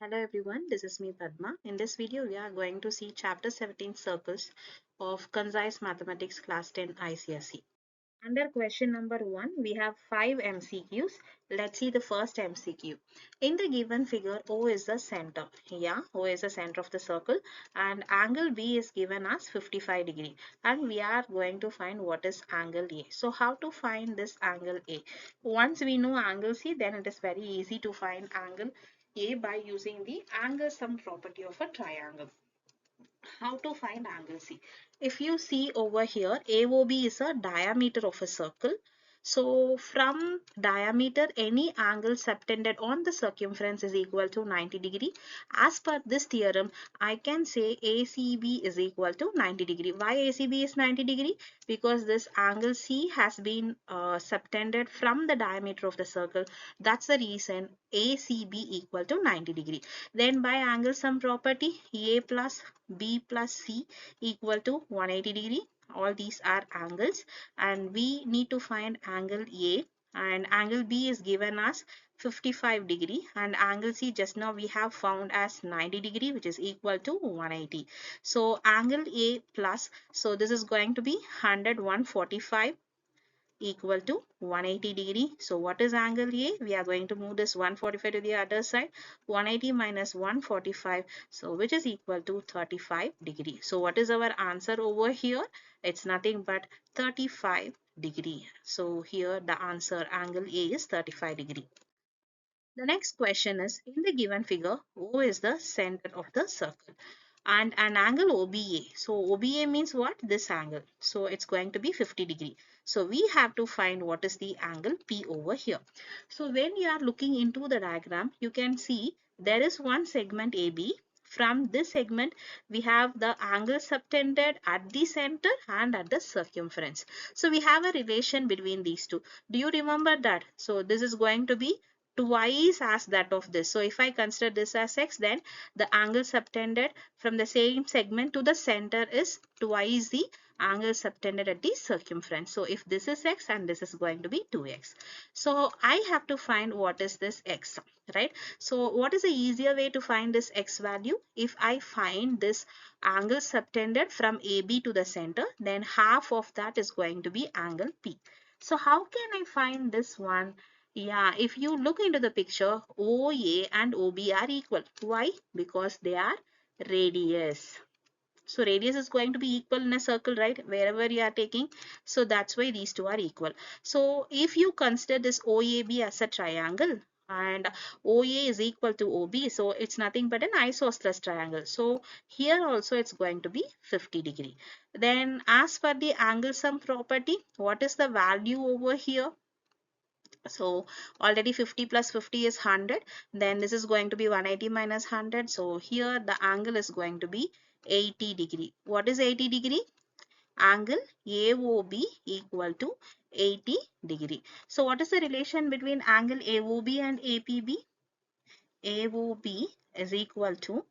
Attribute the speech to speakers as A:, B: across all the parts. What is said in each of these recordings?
A: Hello everyone, this is me Padma. In this video, we are going to see Chapter 17 Circles of Concise Mathematics Class 10 ICSE. Under question number 1, we have 5 MCQs. Let's see the first MCQ. In the given figure, O is the center. Yeah, O is the center of the circle and angle B is given as 55 degree. And we are going to find what is angle A. So how to find this angle A? Once we know angle C, then it is very easy to find angle A by using the angle sum property of a triangle. How to find angle C? If you see over here, AOB is a diameter of a circle. So from diameter, any angle subtended on the circumference is equal to 90 degree. As per this theorem, I can say ACB is equal to 90 degree. Why ACB is 90 degree? Because this angle C has been subtended from the diameter of the circle. That's the reason ACB equal to 90 degree. Then by angle sum property, A plus B plus C equal to 180 degree. All these are angles and we need to find angle A, and angle B is given as 55 degree and angle C just now we have found as 90 degree, which is equal to 180. So angle A plus, so this is going to be 145 equal to 180 degree. So what is angle A? We are going to move this 145 to the other side. 180 minus 145, so which is equal to 35 degree. So what is our answer over here? It's nothing but 35 degree. So here the answer angle A is 35 degree. The next question is, in the given figure, O is the center of the circle and an angle OBA. So OBA means what? This angle. So it's going to be 50 degree. So we have to find what is the angle P over here. So when you are looking into the diagram, you can see there is one segment AB. From this segment, we have the angle subtended at the center and at the circumference. So we have a relation between these two. Do you remember that? So this is going to be twice as that of this. So if I consider this as x, then the angle subtended from the same segment to the center is twice the angle subtended at the circumference. So if this is x and this is going to be 2x. So I have to find what is this x, right? So what is the easier way to find this x value? If I find this angle subtended from AB to the center, then half of that is going to be angle P. So how can I find this one? Yeah, if you look into the picture, OA and OB are equal. Why? Because they are radius. So radius is going to be equal in a circle, right? Wherever you are taking. So that's why these two are equal. So if you consider this OAB as a triangle and OA is equal to OB, so it's nothing but an isosceles triangle. So here also it's going to be 50 degree. Then as per the angle sum property, what is the value over here? So already 50 plus 50 is 100. Then this is going to be 180 minus 100. So here the angle is going to be 80 degree. What is 80 degree? Angle AOB equal to 80 degree. So what is the relation between angle AOB and APB? AOB is equal to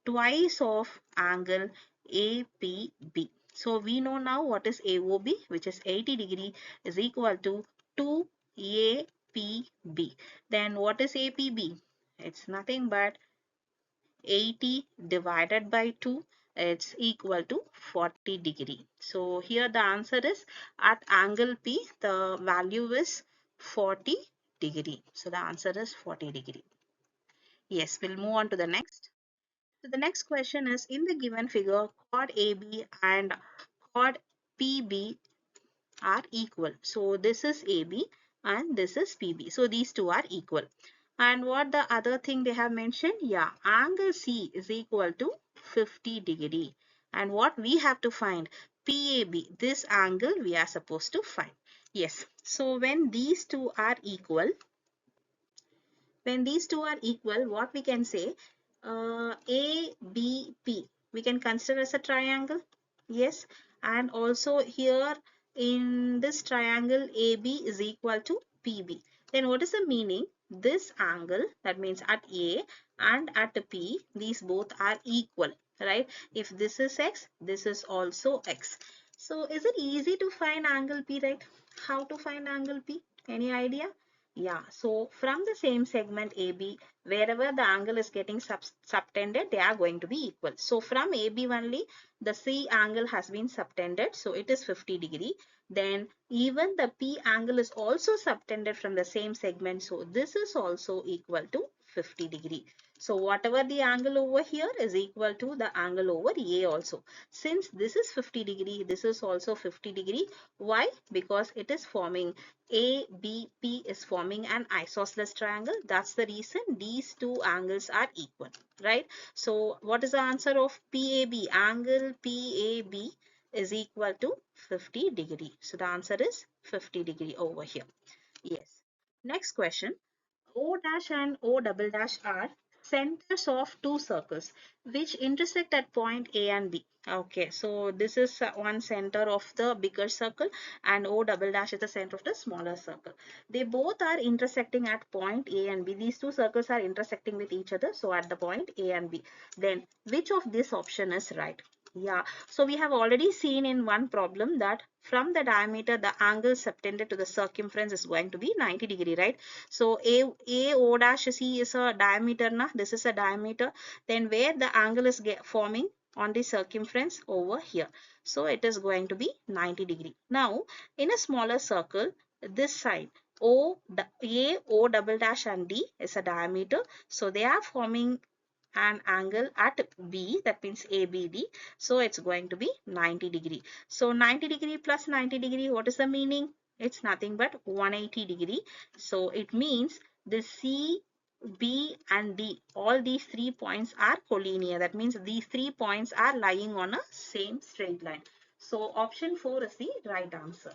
A: twice of angle APB. So we know now what is AOB, which is 80 degree, is equal to 2APB. Then what is APB? It's nothing but 80 divided by 2. It's equal to 40 degree. So here the answer is at angle P, the value is 40 degree. So the answer is 40 degree. Yes, we'll move on to the next. So the next question is, in the given figure, chord AB and chord PB are equal. So this is AB and this is PB. So these two are equal. And what the other thing they have mentioned? Yeah, angle C is equal to 50 degree. And what we have to find? PAB, this angle we are supposed to find. Yes. So when these two are equal, what we can say? ABP, we can consider as a triangle. Yes. And also here in this triangle, AB is equal to PB. Then what is the meaning? This angle, that means at A and at P, these both are equal, right? If this is X, this is also X. So is it easy to find angle P, right? How to find angle P? Any idea? Yeah, so from the same segment AB, wherever the angle is getting subtended, they are going to be equal. So from AB only, the C angle has been subtended, so it is 50 degree. Then even the P angle is also subtended from the same segment, so this is also equal to 50 degree. So whatever the angle over here is equal to the angle over A also. Since this is 50 degree, this is also 50 degree. Why? Because it is forming ABP is forming an isosceles triangle. That's the reason these two angles are equal, right? So what is the answer of PAB? Angle PAB is equal to 50 degree. So the answer is 50 degree over here. Yes. Next question. O dash and O double dash are centers of two circles which intersect at point A and B. Okay, so this is one center of the bigger circle and O double dash is the center of the smaller circle. They both are intersecting at point A and B. These two circles are intersecting with each other. So at the point A and B. Then which of this option is right? Yeah, so we have already seen in one problem that from the diameter, the angle subtended to the circumference is going to be 90 degree, right? So A O dash C is a diameter, na? This is a diameter. Then where the angle is forming on the circumference over here. So it is going to be 90 degree. Now in a smaller circle, this side A O double dash and D is a diameter. So they are forming an angle at B, that means ABD. So it's going to be 90 degree. So 90 degree plus 90 degree, what is the meaning? It's nothing but 180 degree. So it means the C, B and D, all these 3 points are collinear. That means these 3 points are lying on a same straight line. So option 4 is the right answer.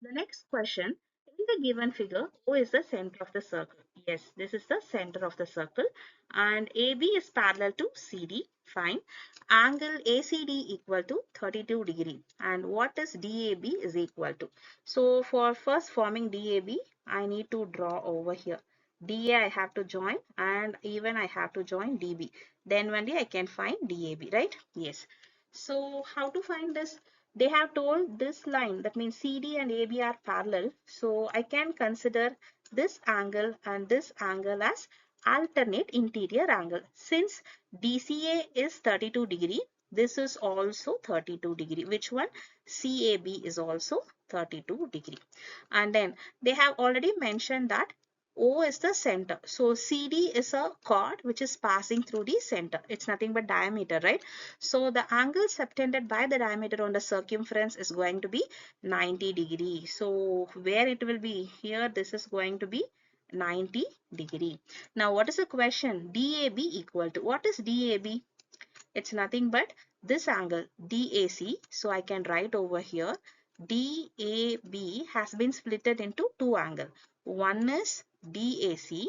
A: The next question, in the given figure, O is the center of the circle. Yes, this is the center of the circle and AB is parallel to CD. Fine. Angle ACD equal to 32 degree. And what is DAB is equal to? So for first forming DAB, I need to draw over here. DA I have to join and even I have to join DB. Then only I can find DAB, right? Yes. So how to find this? They have told this line, that means CD and AB are parallel. So I can consider this angle and this angle as alternate interior angle. Since DCA is 32 degree, this is also 32 degree. Which one? CAB is also 32 degree. And then they have already mentioned that O is the center. So CD is a chord which is passing through the center. It's nothing but diameter, right? So the angle subtended by the diameter on the circumference is going to be 90 degree. So where it will be here, this is going to be 90 degree. Now what is the question? DAB equal to, what is DAB? It's nothing but this angle DAC. So I can write over here DAB has been splitted into two angles. One is DAC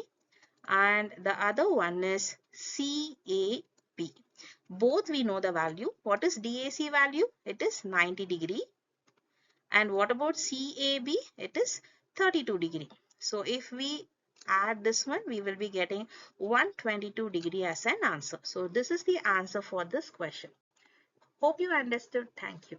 A: and the other one is CAB. Both we know the value. What is DAC value? It is 90 degree. And what about CAB? It is 32 degree. So if we add this one, we will be getting 122 degree as an answer. So this is the answer for this question. Hope you understood. Thank you.